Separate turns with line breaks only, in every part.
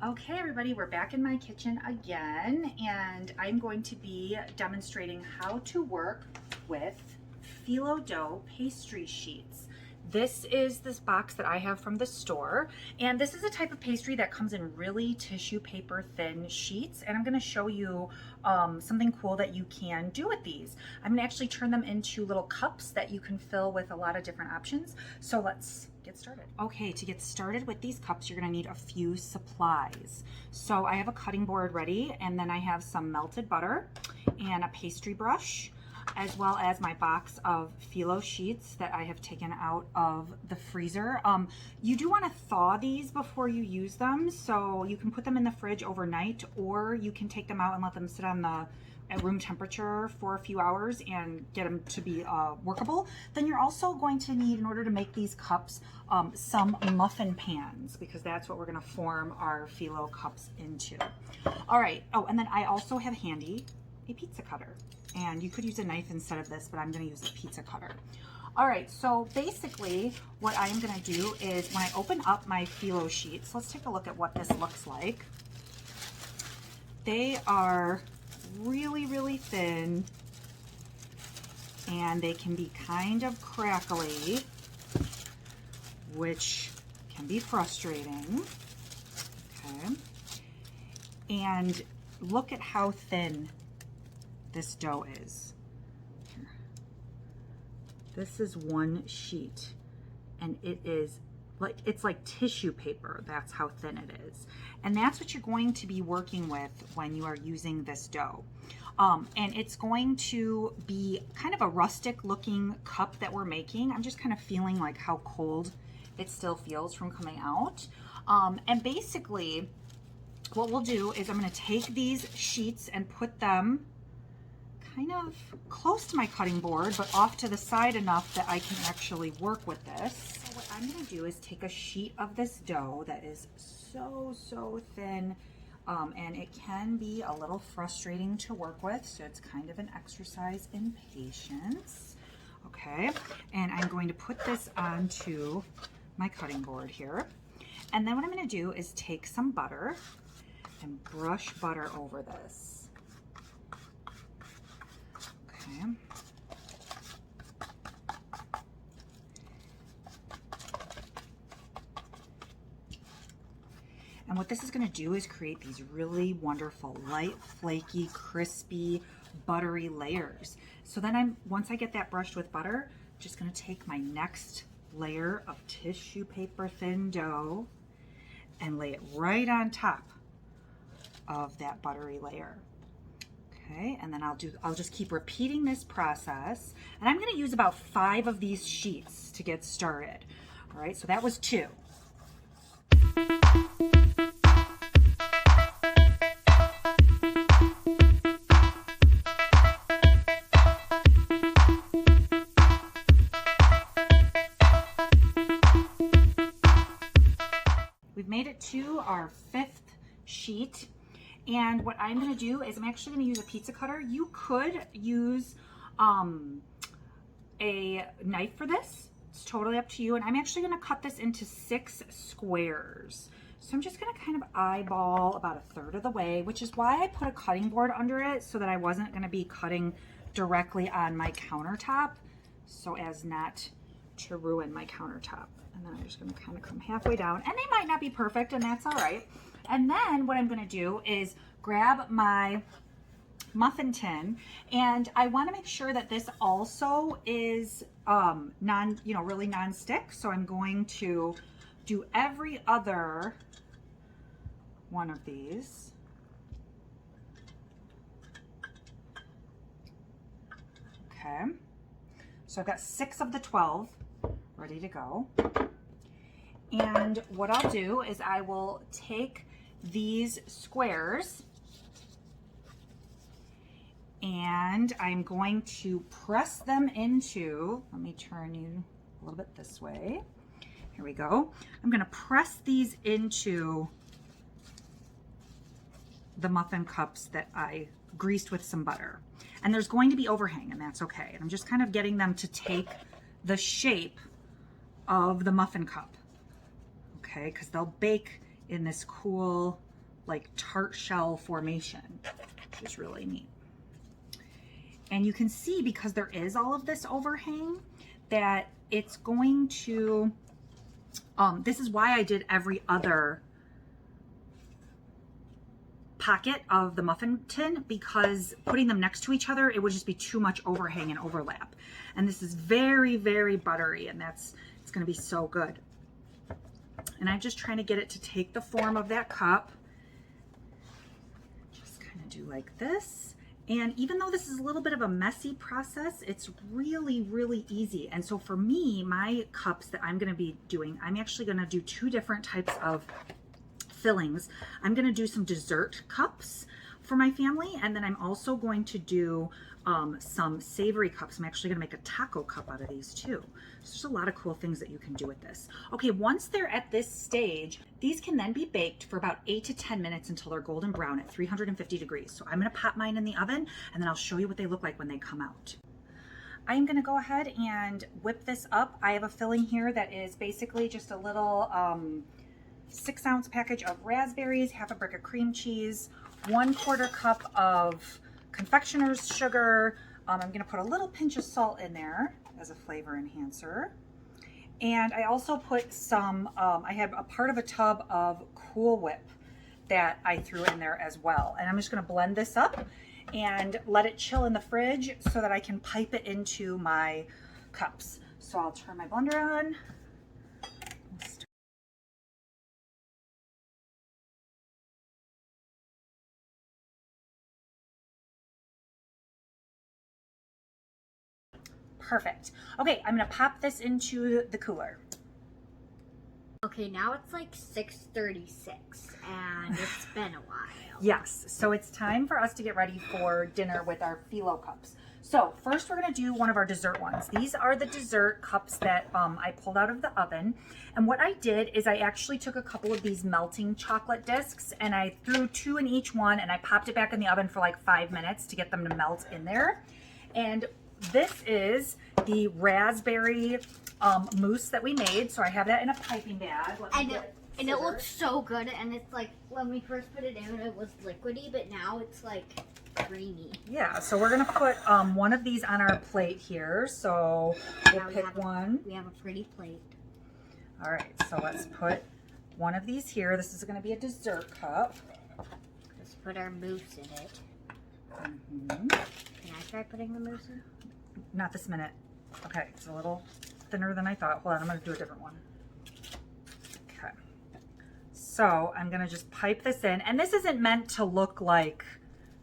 Okay, everybody, we're back in my kitchen again, and I'm going to be demonstrating how to work with Phyllo Dough pastry sheets. This is this box that I have from the store, and this is a type of pastry that comes in really tissue paper thin sheets, and I'm going to show you something cool that you can do with these. I'm going to actually turn them into little cups that you can fill with a lot of different options. So let's get started. Okay, to get started with these cups, you're gonna need a few supplies. So I have a cutting board ready, and then I have some melted butter and a pastry brush, as well as my box of Phyllo sheets that I have taken out of the freezer. You do want to thaw these before you use them, so you can put them in the fridge overnight, or you can take them out and let them sit on the at room temperature for a few hours and get them to be workable. Then you're also going to need, in order to make these cups, some muffin pans, because that's what we're going to form our Phyllo cups into. All right. Oh, and then I also have handy a pizza cutter, and you could use a knife instead of this, but I'm going to use a pizza cutter. All right, so basically what I am going to do is when I open up my Phyllo sheets, let's take a look at what this looks like. They are really thin, and they can be kind of crackly, which can be frustrating. Okay, and look at how thin this dough is. Here. This is one sheet, and it is like, it's like tissue paper. That's how thin it is. And that's what you're going to be working with when you are using this dough. And it's going to be kind of a rustic looking cup that we're making. I'm just kind of feeling like how cold it still feels from coming out. And basically what we'll do is I'm going to take these sheets and put them kind of close to my cutting board, but off to the side enough that I can actually work with this. So what I'm going to do is take a sheet of this dough that is so thin, and it can be a little frustrating to work with, so it's kind of an exercise in patience. Okay, and I'm going to put this onto my cutting board here, and then what I'm going to do is take some butter and brush butter over this. Okay. And what this is going to do is create these really wonderful, light, flaky, crispy, buttery layers. So then once I get that brushed with butter, I'm just going to take my next layer of tissue paper thin dough and lay it right on top of that buttery layer. Okay, and then I'll just keep repeating this process, and I'm going to use about 5 of these sheets to get started. All right, so that was 2. We've made it to our 5th sheet. And what I'm going to do is I'm actually going to use a pizza cutter. You could use a knife for this. It's totally up to you. And I'm actually going to cut this into 6 squares. So I'm just going to kind of eyeball about 1/3 of the way, which is why I put a cutting board under it, so that I wasn't going to be cutting directly on my countertop, so as not to ruin my countertop. And then I'm just going to kind of come halfway down, and they might not be perfect, and that's all right. And then what I'm going to do is grab my muffin tin, and I want to make sure that this also is really non-stick. So I'm going to do every other one of these. Okay. So I've got 6 of the 12 ready to go. And what I'll do is I will take these squares, and I'm going to press them into, let me turn you a little bit this way. Here we go. I'm going to press these into the muffin cups that I greased with some butter. And there's going to be overhang, and that's okay. And I'm just kind of getting them to take the shape of the muffin cup. Okay, because they'll bake in this cool like tart shell formation, which is really neat. And you can see, because there is all of this overhang, that it's going to, this is why I did every other pocket of the muffin tin, because putting them next to each other, it would just be too much overhang and overlap. And this is very, very buttery, and it's going to be so good. And I'm just trying to get it to take the form of that cup. Just kind of do like this. And even though this is a little bit of a messy process, it's really, really easy. And so for me, my cups that I'm going to be doing, I'm actually going to do 2 different types of fillings. I'm going to do some dessert cups for my family, and then I'm also going to do some savory cups. I'm actually going to make a taco cup out of these too. So there's a lot of cool things that you can do with this. Okay, once they're at this stage, these can then be baked for about 8 to 10 minutes until they're golden brown at 350 degrees. So I'm going to pop mine in the oven, and then I'll show you what they look like when they come out. I'm going to go ahead and whip this up. I have a filling here that is basically just a little 6-ounce package of raspberries, half a brick of cream cheese, 1/4 cup of confectioner's sugar. I'm going to put a little pinch of salt in there as a flavor enhancer. And I also put some, I have a part of a tub of Cool Whip that I threw in there as well. And I'm just going to blend this up and let it chill in the fridge so that I can pipe it into my cups. So I'll turn my blender on. Perfect. Okay, I'm gonna pop this into the cooler.
Okay, now it's like 6:36 and it's been a while.
Yes, so it's time for us to get ready for dinner with our Phyllo cups. So first we're gonna do one of our dessert ones. These are the dessert cups that I pulled out of the oven. And what I did is I actually took a couple of these melting chocolate discs and I threw 2 in each one, and I popped it back in the oven for like 5 minutes to get them to melt in there. And this is the raspberry mousse that we made. So I have that in a piping bag.
And it looks so good. And it's like, when we first put it in, it was liquidy, but now it's like creamy.
Yeah, so we're going to put one of these on our plate here. So we'll pick one.
We have a pretty plate.
All right, so let's put one of these here. This is going to be a dessert cup.
Let's put our mousse in it.
Mm-hmm.
Can I try putting the mousse in?
Not this minute. Okay, it's a little thinner than I thought. Hold on, I'm going to do a different one. Okay. So I'm going to just pipe this in. And this isn't meant to look like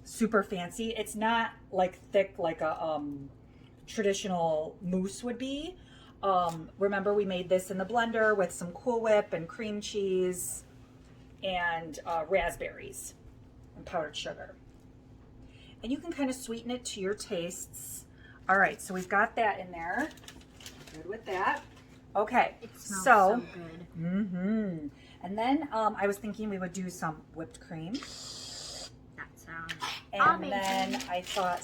super fancy. It's not like thick like a traditional mousse would be. Remember, we made this in the blender with some Cool Whip and cream cheese and raspberries and powdered sugar. And you can kind of sweeten it to your tastes. All right, so we've got that in there. Good with that. Okay,
it smells so good.
Mm-hmm. And then I was thinking we would do some whipped cream.
That sounds
amazing. Then I thought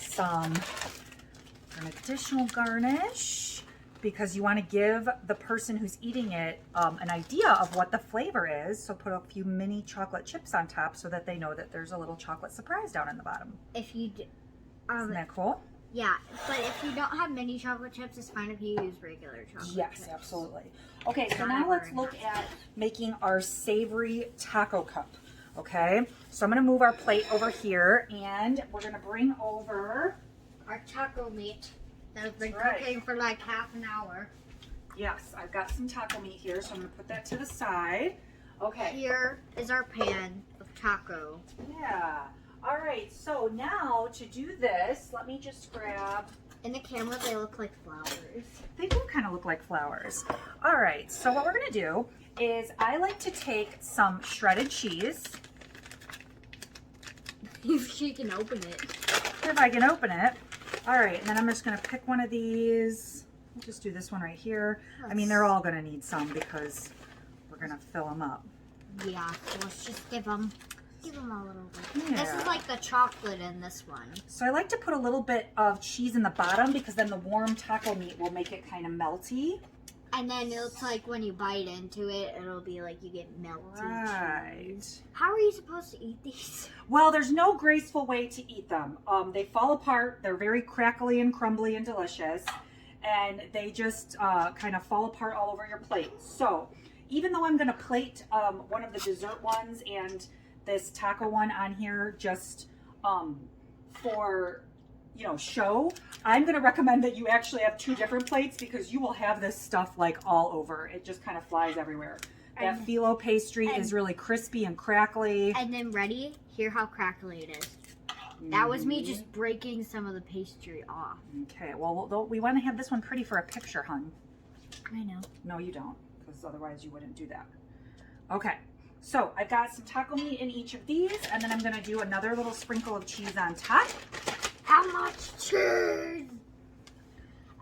an additional garnish, because you want to give the person who's eating it an idea of what the flavor is. So put a few mini chocolate chips on top so that they know that there's a little chocolate surprise down in the bottom.
If you
isn't that cool?
Yeah, but if you don't have mini chocolate chips, it's fine if you use regular chocolate chips.
Yes, absolutely. Okay, so now let's look at making our savory taco cup. Okay, so I'm going to move our plate over here, and we're going to bring over
our taco meat that has been cooking for like half an hour.
Yes, I've got some taco meat here, so I'm going to put that to the side. Okay.
Here is our pan of taco.
Yeah. All right, so now to do this, let me just grab...
In the camera, they look like flowers.
They do kind of look like flowers. All right, so what we're going to do is I like to take some shredded cheese.
If she can open it.
If I can open it. All right, and then I'm just going to pick one of these. We'll just do this one right here. I mean, they're all going to need some because we're going to fill them up.
Yeah, so let's just give them a little bit.
Yeah.
This is like the chocolate in this one.
So I like to put a little bit of cheese in the bottom because then the warm taco meat will make it kind of melty.
And then it's like when you bite into it, it'll be like you get melted
Right.
cheese. How are you supposed to eat these?
Well, there's no graceful way to eat them. They fall apart. They're very crackly and crumbly and delicious. And they just kind of fall apart all over your plate. So even though I'm going to plate one of the dessert ones and this taco one on here just for, show, I'm going to recommend that you actually have 2 different plates because you will have this stuff like all over. It just kind of flies everywhere. That phyllo pastry is really crispy and crackly.
And then ready? Hear how crackly it is. That was me just breaking some of the pastry off.
Okay, well, we want to have this one pretty for a picture, hun.
I know.
No, you don't, because otherwise you wouldn't do that. Okay, so I've got some taco meat in each of these, and then I'm going to do another little sprinkle of cheese on top.
How much cheese?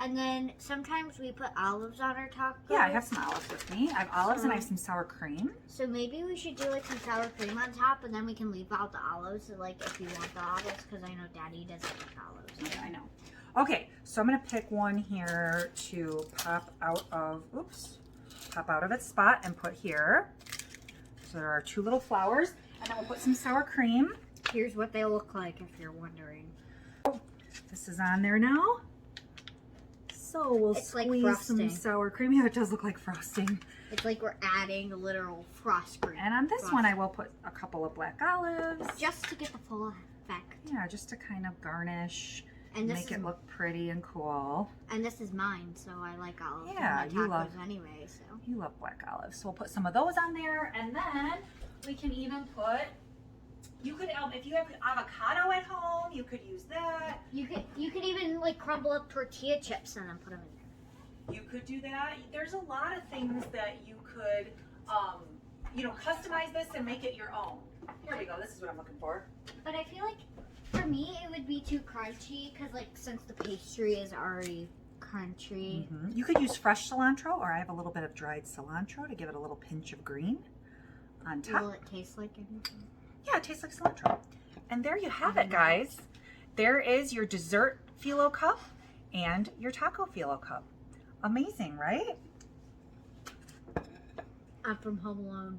And then sometimes we put olives on our taco.
Yeah, I have some olives with me. I have olives and I have some sour cream.
So maybe we should do like some sour cream on top, and then we can leave out the olives, so, like if you want the olives, because I know Daddy doesn't like olives.
Yeah, I know. Okay, so I'm going to pick one here to pop out of its spot and put here. So there are 2 little flowers, and then we'll put some sour cream.
Here's what they look like if you're wondering.
This is on there now. So we'll squeeze some sour cream. Yeah, it does look like frosting.
It's like we're adding a literal frost cream.
And on this one, I will put a couple of black olives.
Just to get the full effect.
Yeah, just to kind of garnish
and
make it look pretty and cool.
And this is mine, so I like olives.
Yeah,
you love anyway. So
you love black olives. So we'll put some of those on there, and then we can even put. You could, if you have avocado at home, you could use that.
You could even like crumble up tortilla chips and then put them in there.
You could do that. There's a lot of things that you could, customize this and make it your own. Here we go. This is what I'm looking for.
But I feel like for me it would be too crunchy because since the pastry is already crunchy.
You could use fresh cilantro, or I have a little bit of dried cilantro to give it a little pinch of green on top.
Will it taste like anything?
Yeah, it tastes like cilantro. And there you have it, guys. There is your dessert phyllo cup and your taco phyllo cup. Amazing, right?
I'm from Home Alone.